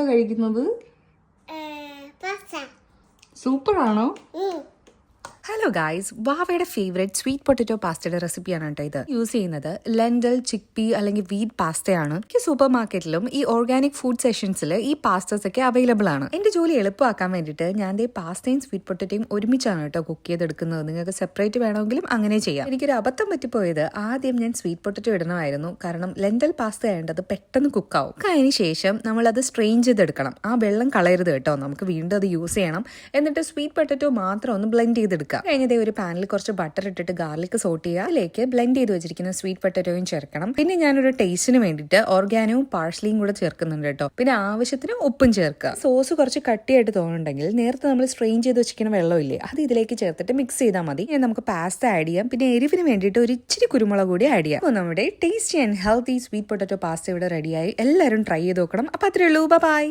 എന്താ കഴിക്കുന്നത്? സൂപ്പറാണോ? ഹലോ ഗായ്സ്, വാവയുടെ ഫേവറേറ്റ് സ്വീറ്റ് പൊട്ടറ്റോ പാസ്റ്റയുടെ റെസിപ്പിയാണ് കേട്ടോ ഇത്. യൂസ് ചെയ്യുന്നത് ലെൻഡൽ, ചിക്പി അല്ലെങ്കിൽ വീറ്റ് പാസ്റ്റയാണ്. സൂപ്പർ മാർക്കറ്റിലും ഈ ഓർഗാനിക് ഫുഡ് സെഷൻസിൽ ഈ പാസ്റ്റേഴ്സ് ഒക്കെ അവൈലബിൾ ആണ്. എന്റെ ജോലി എളുപ്പമാക്കാൻ വേണ്ടിയിട്ട് ഞാൻ പാസ്റ്റയും സ്വീറ്റ് പൊട്ടറ്റോയും ഒരുമിച്ചാണ് കേട്ടോ കുക്ക് ചെയ്തെടുക്കുന്നത്. നിങ്ങൾക്ക് സെപ്പറേറ്റ് വേണമെങ്കിലും അങ്ങനെ ചെയ്യാം. എനിക്കൊരു അബദ്ധം പറ്റിപ്പോയത് ആദ്യം ഞാൻ സ്വീറ്റ് പൊട്ടറ്റോ ഇടണമായിരുന്നു. കാരണം ലെൻഡൽ പാസ്ത ആയതുകൊണ്ട് പെട്ടെന്ന് കുക്കാവും. അതിന് ശേഷം നമ്മൾ അത് സ്ട്രെയിൻ ചെയ്തെടുക്കണം. ആ വെള്ളം കളയരുത് കേട്ടോ. നമുക്ക് വീണ്ടും അത് യൂസ് ചെയ്യണം. എന്നിട്ട് സ്വീറ്റ് പൊട്ടറ്റോ മാത്രം ഒന്ന് ബ്ലെൻഡ് ചെയ്തെടുക്കുക. കഴിഞ്ഞതേ ഒരു പാനിൽ കുറച്ച് ബട്ടർ ഇട്ടിട്ട് ഗാർലിക് സോട്ട് ചെയ്യുക. അതിലേക്ക് ബ്ലെൻഡ് ചെയ്ത് വെച്ചിരിക്കുന്ന സ്വീറ്റ് പൊട്ടറ്റോയും ചേർക്കണം. പിന്നെ ഞാനൊരു ടേസ്റ്റിന് വേണ്ടിയിട്ട് ഓർഗാനോയും പാഴ്സ്ലിയും കൂടെ ചേർക്കുന്നുണ്ട് കേട്ടോ. പിന്നെ ആവശ്യത്തിന് ഉപ്പും ചേർക്കുക. സോസ് കുറച്ച് കട്ടിയായിട്ട് തോന്നുന്നുണ്ടെങ്കിൽ നേരത്തെ നമ്മൾ സ്ട്രെയിൻ ചെയ്ത് വെച്ചിരിക്കുന്ന വെള്ളമില്ലേ, അത് ഇതിലേക്ക് ചേർത്തിട്ട് മിക്സ് ചെയ്താൽ മതി. ഇനി നമുക്ക് പാസ്ത ആഡ് ചെയ്യാം. പിന്നെ എരിവിന് വേണ്ടിയിട്ട് ഒരു ഇച്ചിരി കുരുമുളക് കൂടി ആഡ് ചെയ്യാം. അപ്പോൾ നമ്മുടെ tasty and healthy sweet potato pasta ഇവിടെ റെഡിയായി. എല്ലാവരും ട്രൈ ചെയ്ത് നോക്കണം. അപ്പോൾ അത്രേ ഉള്ളൂ. ബൈ.